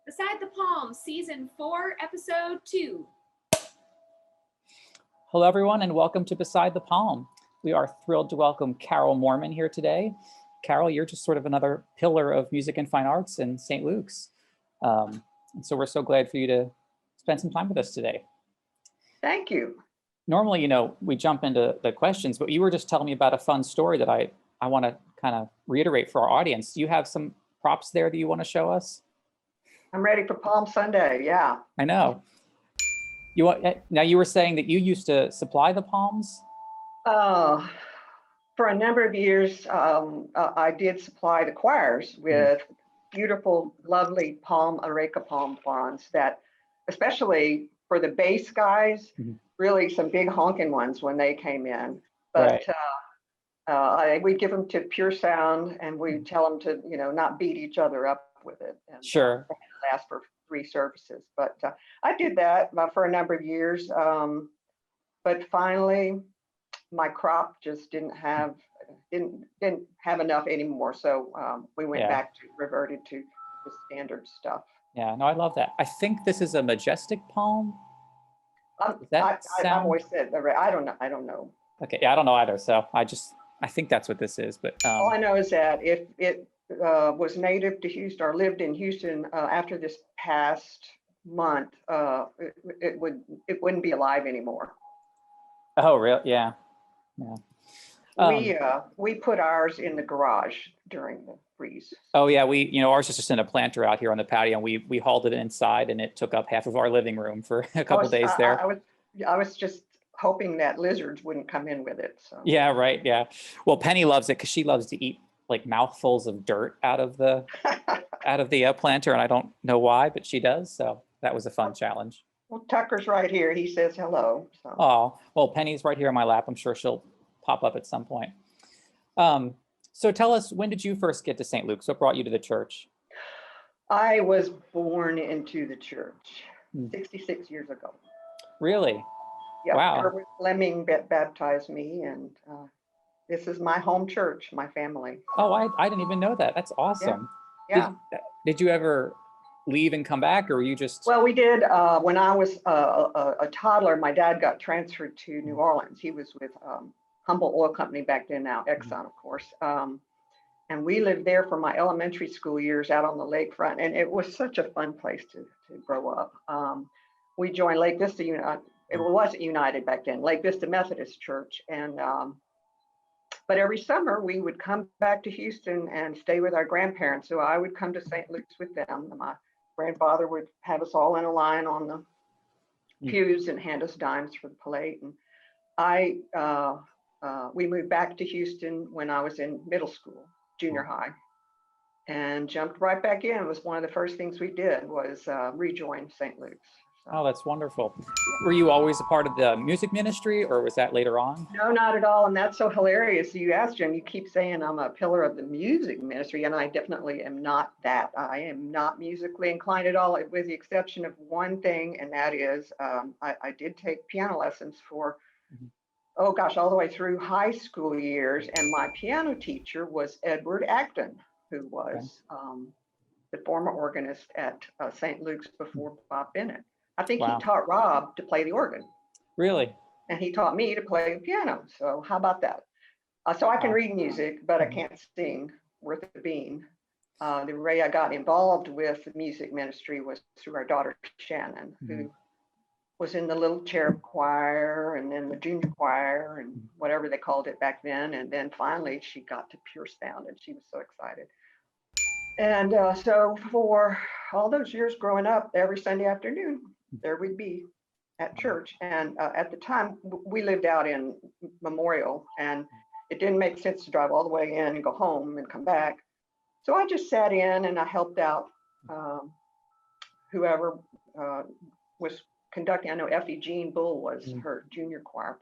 Beside the Palm, Season 4, Episode 2. Hello, everyone, and welcome to Beside the Palm. We are thrilled to welcome Carol Mohrman here today. Carol, you're just sort of another pillar of music and fine arts in St. Luke's. And so we're so glad for you to spend some time with us today. Thank you. Normally, we jump into the questions, but you were just telling me about a fun story that I want to kind of reiterate for our audience. Do you have some props there that you want to show us? I'm ready for Palm Sunday, yeah. I know. Now you were saying that you used to supply the palms? For a number of years, I did supply the choirs with beautiful, lovely areca palm fronds that, especially for the bass guys, really some big honking ones when they came in. But we'd give them to Pure Sound and we'd tell them to, not beat each other up with it. And, sure. Last for 3 services, but I did that for a number of years. But finally, my crop just didn't have enough anymore, so we went back to reverted to the standard stuff. Yeah, no, I love that. I think this is a majestic palm. I've always said I don't know. Okay, yeah, I don't know either. So I think that's what this is. But all I know is that if it was native to Houston or lived in Houston after this past month, it wouldn't be alive anymore. Oh, really? Yeah. We put ours in the garage during the freeze. Oh yeah, ours is just in a planter out here on the patio, and we hauled it inside, and it took up half of our living room for a couple days there. I was just hoping that lizards wouldn't come in with it. So. Yeah, right. Yeah. Well, Penny loves it because she loves to eat like mouthfuls of dirt out of the planter, and I don't know why, but she does. So that was a fun challenge. Well, Tucker's right here. He says hello. So. Oh, well, Penny's right here in my lap. I'm sure she'll pop up at some point. So tell us, when did you first get to St. Luke's? What brought you to the church? I was born into the church 66 years ago. Really? Yeah. Wow. Herbert Fleming baptized me, and this is my home church, my family. Oh, I didn't even know that. That's awesome. Yeah. Did you ever leave and come back, or were you just? Well, we did. When I was a toddler, my dad got transferred to New Orleans. He was with Humble Oil Company back then, now Exxon, of course. And we lived there for my elementary school years out on the lakefront, and it was such a fun place to grow up. We joined Lake Vista United. It wasn't United back then, Lake Vista Methodist Church, and but every summer we would come back to Houston and stay with our grandparents. So I would come to St. Luke's with them. My grandfather would have us all in a line on the pews and hand us dimes for the plate. And we moved back to Houston when I was in middle school, junior high, and jumped right back in. It was one of the first things we did was rejoin St. Luke's. Oh, that's wonderful. Were you always a part of the music ministry, or was that later on? No, not at all. And that's so hilarious. You asked Jim, you keep saying I'm a pillar of the music ministry, and I definitely am not that. I am not musically inclined at all, with the exception of one thing, and that is I did take piano lessons for, oh gosh, all the way through high school years. And my piano teacher was Edward Acton, who was the former organist at St. Luke's before Bob Bennett. I think he taught Rob to play the organ. Really? And he taught me to play the piano. So how about that? So I can read music, but I can't sing worth a bean. The way I got involved with the music ministry was through our daughter, Shannon, who was in the little cherub choir and then the junior choir and whatever they called it back then. And then finally she got to Pure Sound, and she was so excited. And so for all those years growing up, every Sunday afternoon, there we'd be at church. And at the time, we lived out in Memorial, and it didn't make sense to drive all the way in and go home and come back. So I just sat in and I helped out whoever was conducting. I know Effie Jean Bull was her junior choir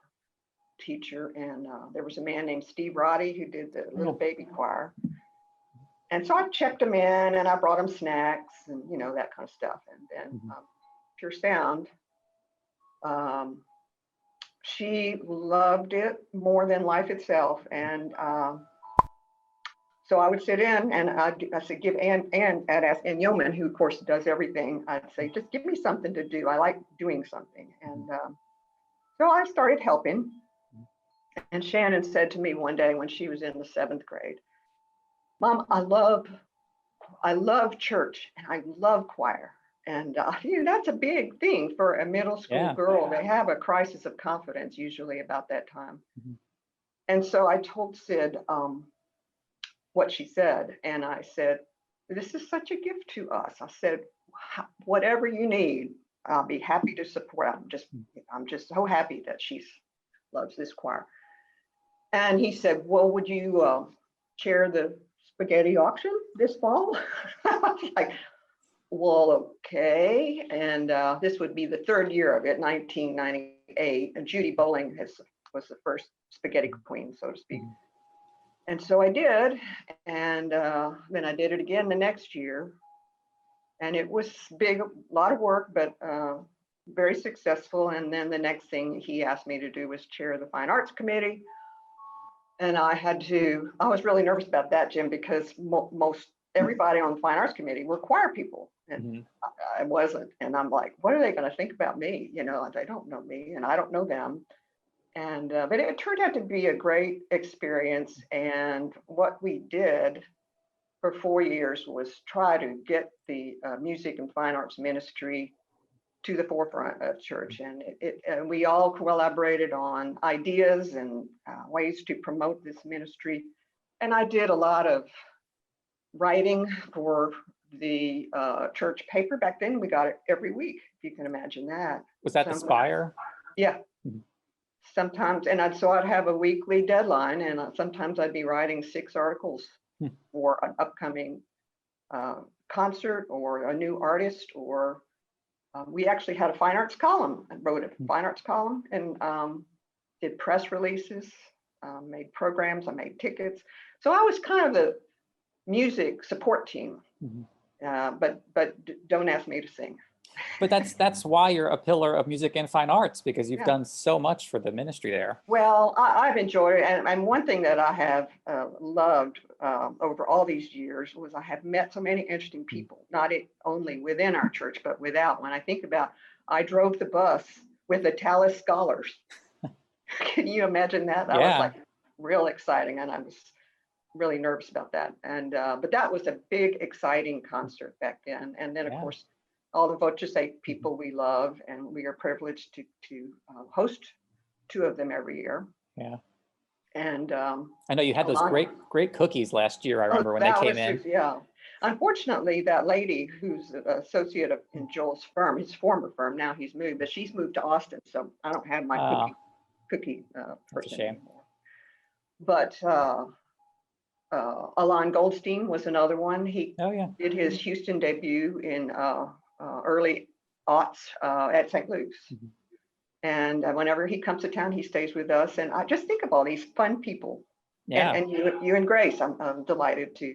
teacher, and there was a man named Steve Roddy who did the little baby choir. And so I checked them in, and I brought them snacks and, you know, that kind of stuff. And then Pure Sound, she loved it more than life itself. And so I would sit in and I said, give Ann Yeoman, who of course does everything, I'd say, just give me something to do. I like doing something. And so I started helping. And Shannon said to me one day when she was in the 7th grade, Mom, I love church and I love choir. And you know, that's a big thing for a middle school girl. They have a crisis of confidence usually about that time. And so I told Sid what she said. And I said, this is such a gift to us. I said, whatever you need, I'll be happy to support. I'm just so happy that she loves this choir. And he said, well, would you chair the spaghetti auction this fall? I was like, well, okay. And this would be the 3rd year of it, 1998. And Judy Bowling was the first spaghetti queen, so to speak. And so I did. And then I did it again the next year. And it was big, a lot of work, but very successful. And then the next thing he asked me to do was chair the Fine Arts Committee. And I was really nervous about that, Jim, because most everybody on the Fine Arts Committee were choir people. And I wasn't. And I'm like, what are they going to think about me? You know, they don't know me and I don't know them. And but it turned out to be a great experience. And what we did for 4 years was try to get the music and fine arts ministry to the forefront of church. And and we all collaborated on ideas and ways to promote this ministry. And I did a lot of writing for the church paper. Back then we got it every week, if you can imagine that. Was that the Spire? Yeah. Sometimes, and so I'd have a weekly deadline, and sometimes I'd be writing 6 articles for an upcoming concert or a new artist, or we actually had a fine arts column. I wrote a fine arts column and did press releases, made programs, I made tickets. So I was kind of the music support team, but don't ask me to sing. But that's why you're a pillar of music and fine arts, because you've done so much for the ministry there. Well, I've enjoyed it. And one thing that I have loved over all these years was I have met so many interesting people, not only within our church, but without. When I think about, I drove the bus with the Tallis Scholars. Can you imagine that? That was like real exciting. And I was really nervous about that. And but that was a big, exciting concert back then. And then, of course, all the Voce people we love, and we are privileged to host 2 of them every year. Yeah. And I know you had those great cookies last year. I remember when they came in. Yeah. Unfortunately, that lady who's an associate in Joel's firm, his former firm, now he's moved, but she's moved to Austin, so I don't have my cookie person anymore. But Alon Goldstein was another one. He did his Houston debut in early aughts at St. Luke's. And whenever he comes to town, he stays with us. And I just think of all these fun people. And you and Grace, I'm delighted to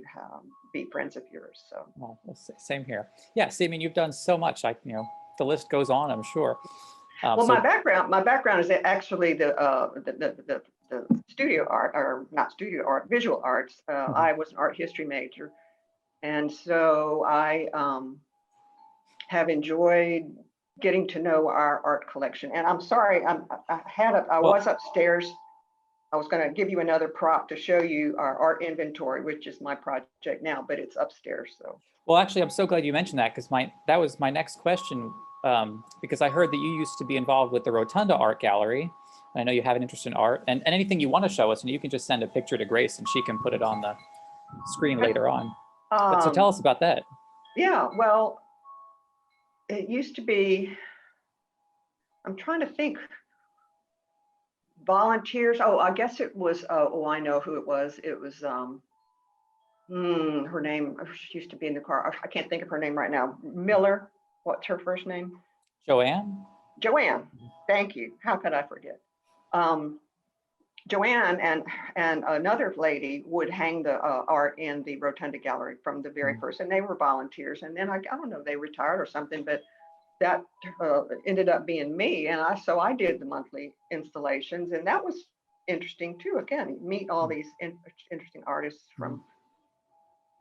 be friends of yours. So well, same here. Yeah, see, I mean, you've done so much. The list goes on, I'm sure. Well, my background is actually the studio art, or not studio art, visual arts. I was an art history major. And so I have enjoyed getting to know our art collection. And I'm sorry, I was upstairs. I was going to give you another prop to show you our art inventory, which is my project now, but it's upstairs. So. Well, actually, I'm so glad you mentioned that, because that was my next question, because I heard that you used to be involved with the Rotunda Art Gallery. I know you have an interest in art, and anything you want to show us, and you can just send a picture to Grace and she can put it on the screen later on. But so tell us about that. Yeah, well, it used to be I'm trying to think. Volunteers. Oh, I guess it was. Oh, I know who it was. It was. Her name. She used to be in the car. I can't think of her name right now. Miller. What's her first name? Joanne? Joanne. Thank you. How could I forget? Joanne and another lady would hang the art in the Rotunda Gallery from the very first, and they were volunteers. And then I don't know, they retired or something, but that ended up being me. And so I did the monthly installations, and that was interesting too. Again, meet all these interesting artists from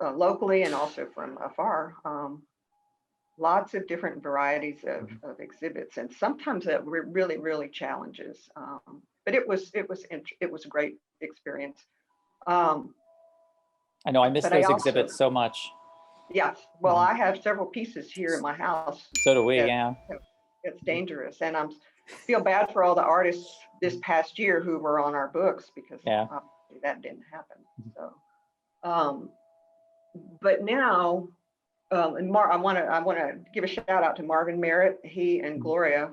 locally and also from afar. Lots of different varieties of exhibits, and sometimes that really challenges. But it was a great experience. I know, I miss those exhibits so much. Yes, well, I have several pieces here in my house. So do we, yeah. It's dangerous, and I feel bad for all the artists this past year who were on our books, because obviously that didn't happen. So, but now, and I want to give a shout out to Marvin Merritt. He and Gloria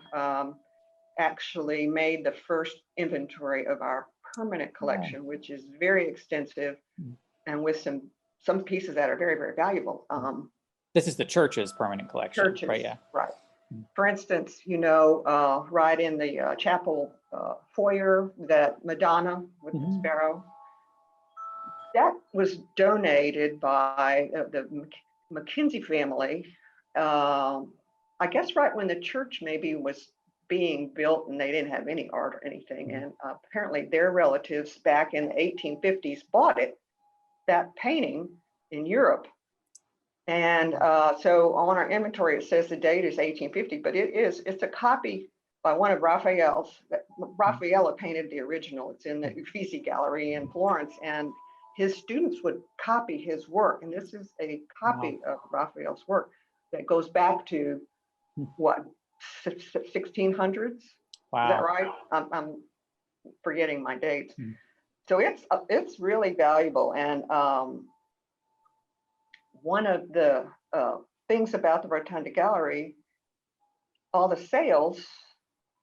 actually made the first inventory of our permanent collection, which is very extensive, and with some pieces that are very valuable. This is the church's permanent collection, Churches, right? Yeah. Right. For instance, right in the chapel foyer, that Madonna with the sparrow, that was donated by the McKinsey family. I guess right when the church maybe was being built, and they didn't have any art or anything. And apparently their relatives back in the 1850s bought that painting in Europe. And so on our inventory, it says the date is 1850, but it's a copy by one of Raphael's. Raphael painted the original. It's in the Uffizi Gallery in Florence, and his students would copy his work. And this is a copy of Raphael's work that goes back to what, 1600s? Wow. Is that right? I'm forgetting my dates. So it's really valuable. And one of the things about the Rotunda Gallery, all the sales,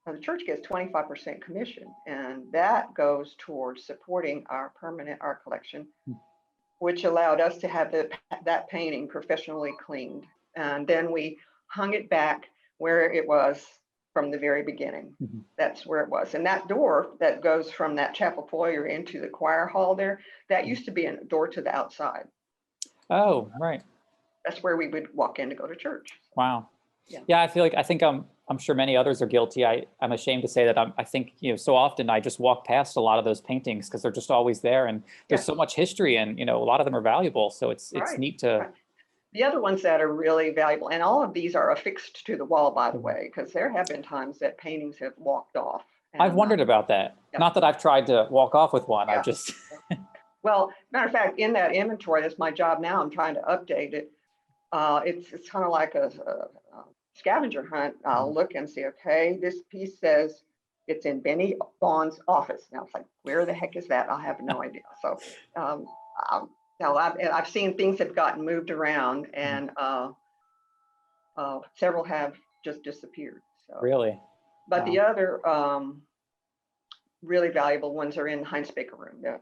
the church gets 25% commission, and that goes towards supporting our permanent art collection, which allowed us to have that painting professionally cleaned. And then we hung it back where it was from the very beginning. That's where it was. And that door that goes from that chapel foyer into the choir hall there, that used to be a door to the outside. Oh, right. That's where we would walk in to go to church. Wow. Yeah, I think I'm sure many others are guilty. I'm ashamed to say that I think, so often I just walk past a lot of those paintings because they're just always there, and there's so much history, and a lot of them are valuable. So it's neat to. Right. The other ones that are really valuable, and all of these are affixed to the wall, by the way, because there have been times that paintings have walked off. I've wondered about that. Not that I've tried to walk off with one. I've just. Well, matter of fact, in that inventory, that's my job now. I'm trying to update it. It's kind of like a scavenger hunt. I'll look and see, okay, this piece says it's in Benny Vaughn's office. Now it's like, where the heck is that? I have no idea. So I've seen things have gotten moved around, and several have just disappeared. So. Really? But the other really valuable ones are in the Heinz Baker room. The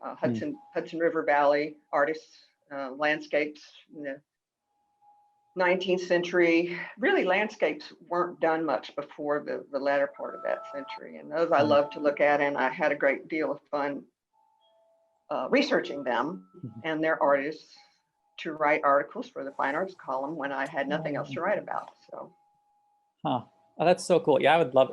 Hudson River Valley artists, landscapes in the 19th century. Really, landscapes weren't done much before the latter part of that century. And those I love to look at, and I had a great deal of fun researching them and their artists to write articles for the Fine Arts column when I had nothing else to write about. So. Oh, that's so cool. Yeah, I would love.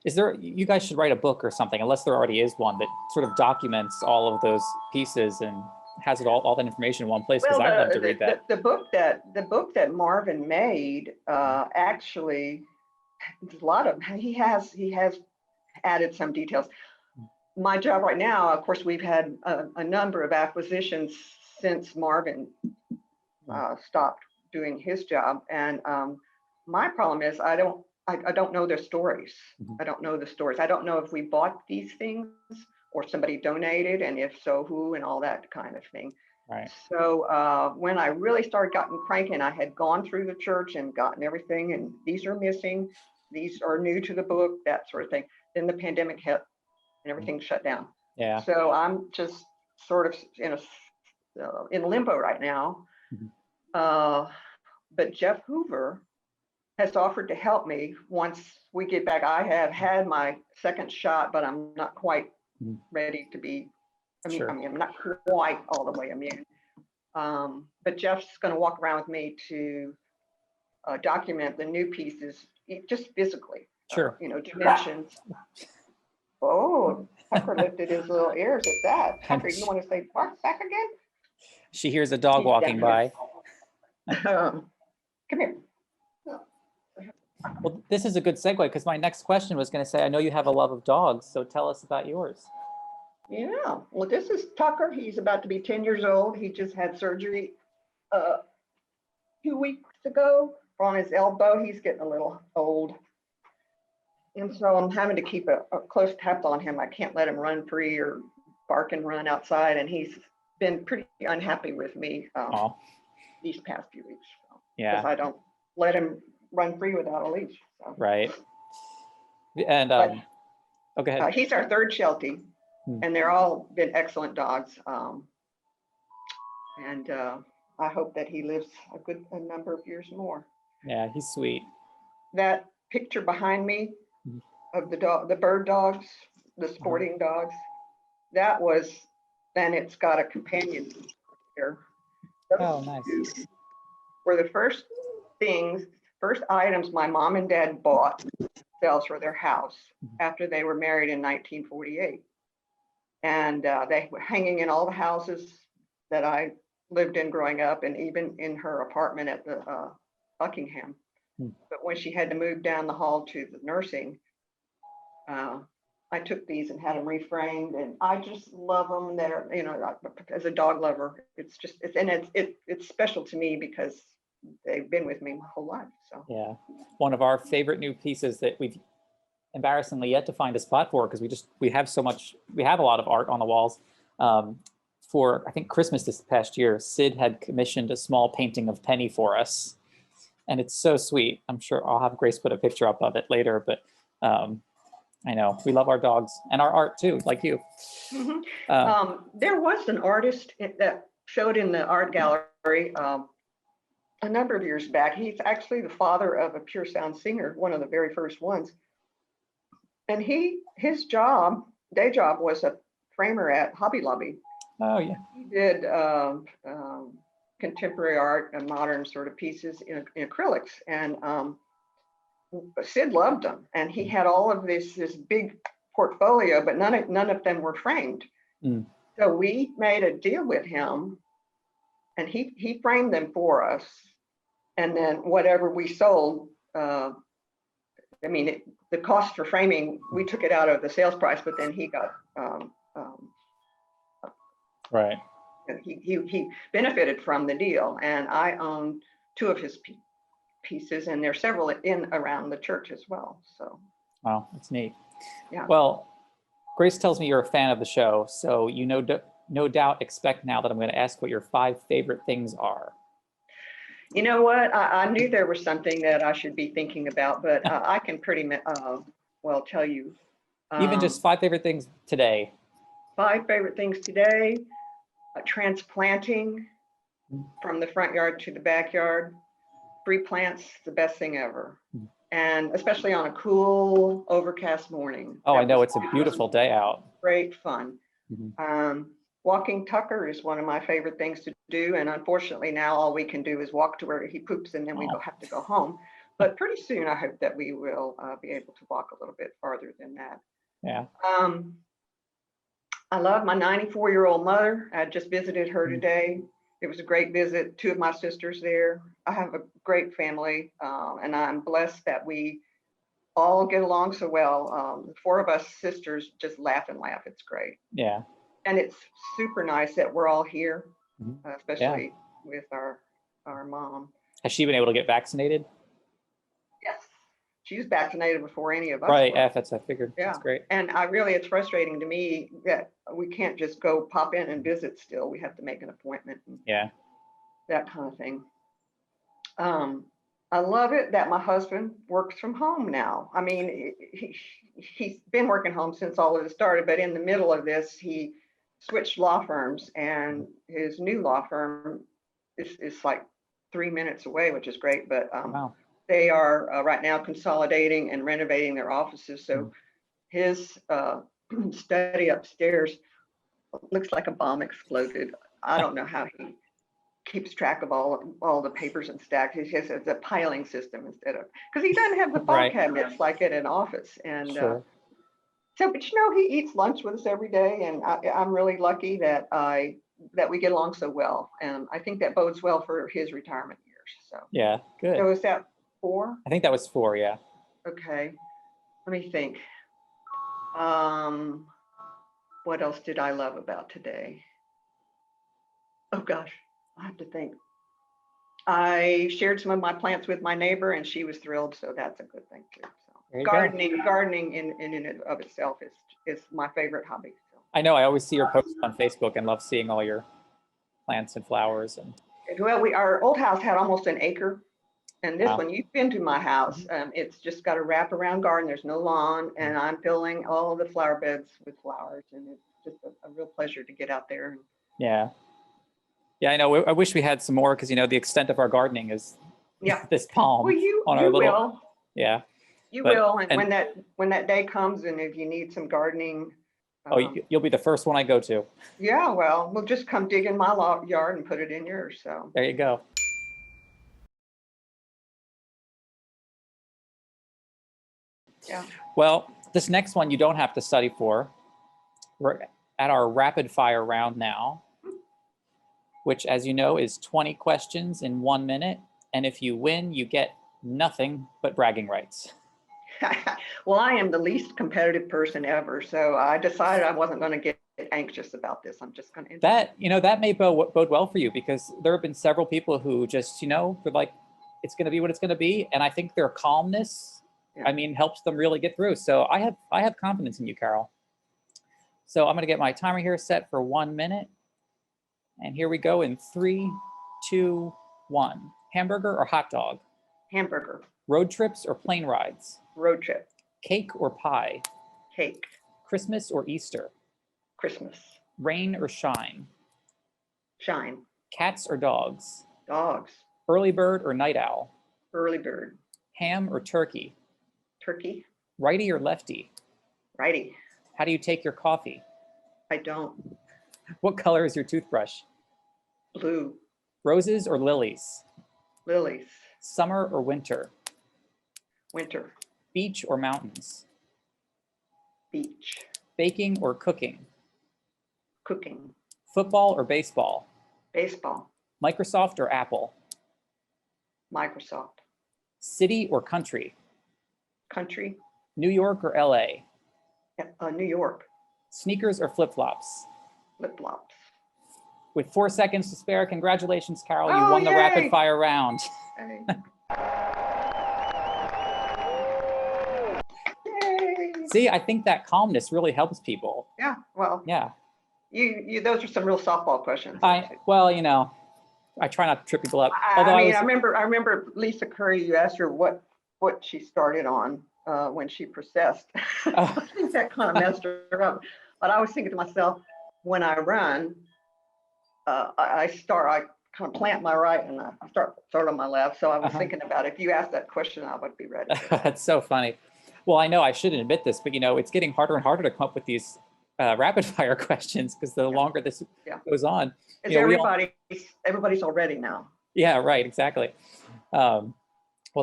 You guys should write a book or something, unless there already is one that sort of documents all of those pieces and has it all that information in one place, because I'd love to read that. The book that Marvin made actually, a lot of he has added some details. My job right now, of course, we've had a number of acquisitions since Marvin stopped doing his job, and my problem is I don't know their stories. I don't know the stories. I don't know if we bought these things or somebody donated, and if so, who, and all that kind of thing. Right. So when I really started cranking, I had gone through the church and gotten everything, and these are missing. these are new to the book, that sort of thing. Then the pandemic hit and everything shut down. Yeah. So I'm just sort of in limbo right now. But Jeff Hoover has offered to help me once we get back. I have had my second shot, but I'm not quite ready to be. Sure. I'm not quite all the way immune. But Jeff's going to walk around with me to document the new pieces, just physically. Sure. Dimensions. Oh, Tucker lifted his little ears at that. Tucker, you want to say bark back again? She hears a dog He's walking by. Come here. Well, this is a good segue because my next question was going to say, I know you have a love of dogs, so tell us about yours. Yeah, well, this is Tucker. He's about to be 10 years old. He just had surgery 2 weeks ago on his elbow. He's getting a little old. And so I'm having to keep a close tab on him. I can't let him run free or bark and run outside. And he's been pretty unhappy with me these past few weeks. Yeah. Because I don't let him run free without a leash. So. Right. And okay. He's our third Sheltie, and they're all been excellent dogs. And I hope that he lives a number of years more. Yeah, he's sweet. That picture behind me of the bird dogs, the sporting dogs, that was, and it's got a companion here. Oh, nice. Were the first items my mom and dad bought themselves for their house after they were married in 1948. And they were hanging in all the houses that I lived in growing up, and even in her apartment at the Buckingham. But when she had to move down the hall to the nursing, I took these and had them reframed, and I just love them. They're, as a dog lover, it's special to me because they've been with me my whole life. So yeah, one of our favorite new pieces that we've embarrassingly yet to find a spot for, because we have a lot of art on the walls. For I think Christmas this past year, Sid had commissioned a small painting of Penny for us, and it's so sweet. I'm sure I'll have Grace put a picture up of it later, but I know we love our dogs and our art too, like you. There was an artist that showed in the art gallery a number of years back. He's actually the father of a pure sound singer, one of the very first ones. And his day job was a framer at Hobby Lobby. Oh yeah. He did contemporary art and modern sort of pieces in acrylics, and Sid loved them, and he had all of this big portfolio, but none of them were framed. So we made a deal with him, and he framed them for us, and then whatever we sold, the cost for framing, we took it out of the sales price, but then he got right. He benefited from the deal, and I own 2 of his pieces, and there's several around the church as well. So wow, that's neat. Yeah. Well, Grace tells me you're a fan of the show, so you no doubt expect now that I'm going to ask what your 5 favorite things are. You know what? I knew there was something that I should be thinking about, but I can pretty well tell you. Even just 5 favorite things today. 5 favorite things today. Transplanting from the front yard to the backyard. Free plants, the best thing ever. And especially on a cool, overcast morning. Oh, I know, it's a beautiful day out. Great fun. Walking Tucker is one of my favorite things to do. And unfortunately now all we can do is walk to where he poops, and then we have to go home. But pretty soon I hope that we will be able to walk a little bit farther than that. Yeah. I love my 94-year-old mother. I just visited her today. It was a great visit. 2 of my sisters there. I have a great family, and I'm blessed that we all get along so well. The 4 of us sisters just laugh and laugh. It's great. Yeah. And it's super nice that we're all here, especially with our mom. Has she been able to get vaccinated? Yes. She was vaccinated before any of us. Right, were. that's I figured. Yeah. That's great. And it's frustrating to me that we can't just go pop in and visit still. We have to make an appointment. And yeah. That kind of thing. I love it that my husband works from home now. I mean, he's been working home since all of this started, but in the middle of this, he switched law firms, and his new law firm is like 3 minutes away, which is great. But Wow. they are right now consolidating and renovating their offices. So his study upstairs looks like a bomb exploded. I don't know how he keeps track of all the papers and stacks. He just has a piling system instead of, because he doesn't have the file Right. cabinets like at an office. And Sure. so, but he eats lunch with us every day, and I'm really lucky that we get along so well. And I think that bodes well for his retirement years. So Yeah, good. so is that 4? I think that was 4, yeah. Okay, let me think. What else did I love about today? Oh gosh, I have to think. I shared some of my plants with my neighbor, and she was thrilled, so that's a good thing too. There So you go. gardening in and of itself is my favorite hobby. So. I know, I always see your posts on Facebook and love seeing all your plants and flowers. And Well, our old house had almost an acre, and this Wow. one, you've been to my house. It's just got a wraparound garden. There's no lawn, and I'm filling all the flower beds with flowers, and it's just a real pleasure to get out there. yeah. Yeah, I know. I wish we had some more because, the extent of our gardening is Yeah. this palm. Well, you on our little, will. Yeah. You But- will, and and- when that day comes, and if you need some gardening, You'll be the first one I go to. yeah, well, we'll just come dig in my yard and put it in yours. So There you go. yeah, Well, this next one you don't have to study for. We're at our rapid fire round now, which, as you know, is 20 questions in 1 minute. And if you win, you get nothing but bragging rights. well, I am the least competitive person ever, so I decided I wasn't going to get anxious about this. I'm just going to That may bode well for you, because there have been several people who just, they're like, it's going to be what it's going to be. And I think their calmness, helps them really get through. So I have confidence in you, Carol. So I'm going to get my timer here set for 1 minute. And here we go in 3, 2, 1. Hamburger or hot dog? Hamburger. Road trips or plane rides? Road trip. Cake or pie? Cake. Christmas or Easter? Christmas. Rain or shine? Shine. Cats or dogs? Dogs. Early bird or night owl? Early bird. Ham or turkey? Turkey. Righty or lefty? Righty. How do you take your coffee? I don't. What color is your toothbrush? Blue. Roses or lilies? Lilies. Summer or winter? Winter. Beach or mountains? Beach. Baking or cooking? Cooking. Football or baseball? Baseball. Microsoft or Apple? Microsoft. City or country? Country. New York or LA? New York. Sneakers or flip-flops? Flip-flops. With 4 seconds to spare, congratulations, Carol. You Oh, won the yay! rapid fire round. Hey. Yay. See, I think that calmness really helps people. Yeah, well, Yeah. you those are some real softball questions. I try not to trip people up. I remember Lisa Curry, you asked her what she started on when she processed. Oh. I think that kind of messed her up. But I was thinking to myself, when I run, I kind of plant my right and I start on my left. So I was thinking about if you asked that question, I would be ready. That's so funny. Well, I know I shouldn't admit this, but it's getting harder and harder to come up with these rapid fire questions, because the longer this goes on. Everybody's all ready now. Yeah, right, exactly. Well,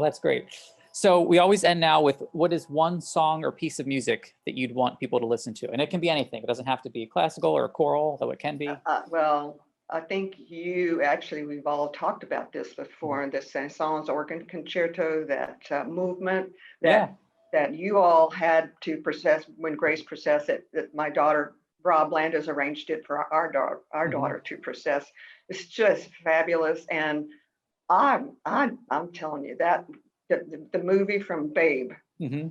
that's great. So we always end now with, what is one song or piece of music that you'd want people to listen to? And it can be anything. It doesn't have to be classical or choral, though it can be. Well, I think we've all talked about this before, the Saint-Saëns organ concerto, that movement that you all had to process when Grace processed it, that my daughter, Rob Landis, arranged it for our daughter to process. It's just fabulous. And I'm telling you that the movie from Babe. Mm-hmm.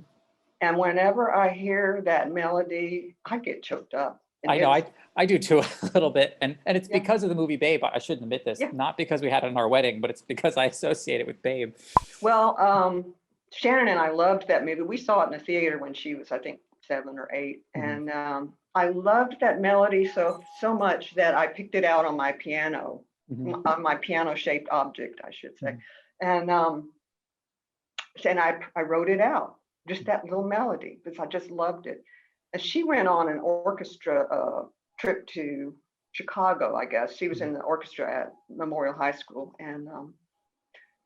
And whenever I hear that melody, I get choked up. I know, I do too, a little bit. And it's Yeah. because of the movie Babe. I shouldn't admit this, Yeah. not because we had it in our wedding, but it's because I associate it with Babe. Well, Shannon and I loved that movie. We saw it in the theater when she was, I think, 7 or 8. Mhm. And I loved that melody so much that I picked it out on my piano, Mhm. on my piano-shaped object, I should say. Mhm. And I wrote it out, just that little melody, because I just loved it. And she went on an orchestra trip to Chicago, I guess. She was in the orchestra at Memorial High School. And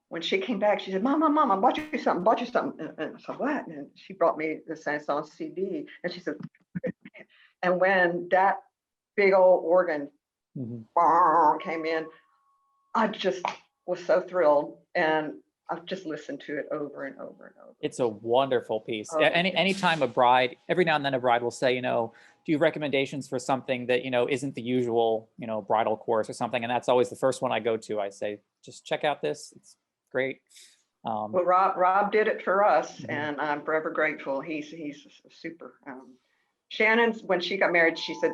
when she came back, she said, Mom, I bought you something. And I said, what? And she brought me the Saint-Saëns CD. And she said, and when that big old organ came in, I just was so thrilled. And I've just listened to it over and over and over. It's a wonderful piece. Oh, Anytime a bride, every now and then a bride will say, do you have recommendations for something that, isn't the usual, bridal course or something? And that's always the first one I go to. I say, just check out this. It's great. Well, Rob did it for us, Mhm. and I'm forever grateful. He's super. Shannon, when she got married, she said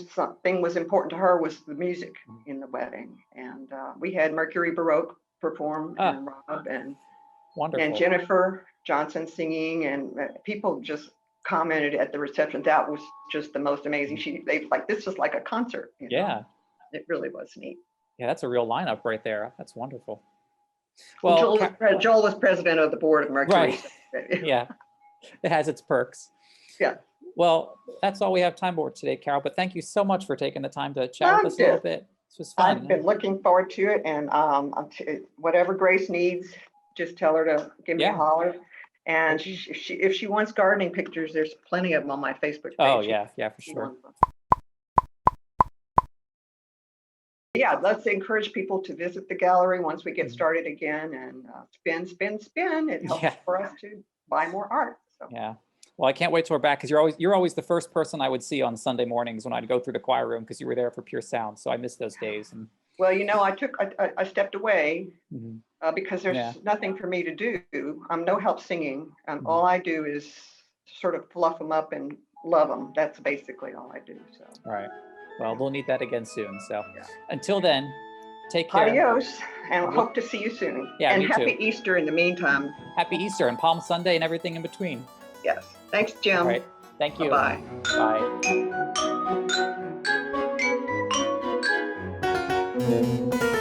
something was important to her was the music in the wedding, and we had Mercury Baroque perform, and Rob Wonderful. and Jennifer Johnson singing, and people just commented at the reception that was just the most amazing. They like, this was like a concert. Yeah, it really was neat. Yeah, that's a real lineup right there. That's wonderful. Well, Joel was president of the board of Mercury. Right. So, yeah, it has its perks. Yeah. Well, that's all we have time for today, Carol. But thank you so much for taking the time to chat with us a little bit. This was fun. I've been looking forward to it, and whatever Grace needs, just tell her to give me a holler. And if she wants gardening pictures, there's plenty of them on my Facebook page. Oh yeah, for sure. Yeah, let's encourage people to visit the gallery once we get started again, and spin. It helps for us to buy more art. So. Yeah. Well, I can't wait till we're back, because you're always the first person I would see on Sunday mornings when I'd go through the choir room, because you were there for pure sound. So I miss those days. And well, I stepped away because there's nothing for me to do. I'm no help singing. All I do is sort of fluff them up and love them. That's basically all I do. So. All right. Well, we'll need that again soon. So until then, take care. Adios, and hope to see you soon. Yeah, and me happy too. Easter in the meantime. Happy Easter and Palm Sunday and everything in between. Yes. Thanks, Jim. All right. Thank you. Bye. Bye.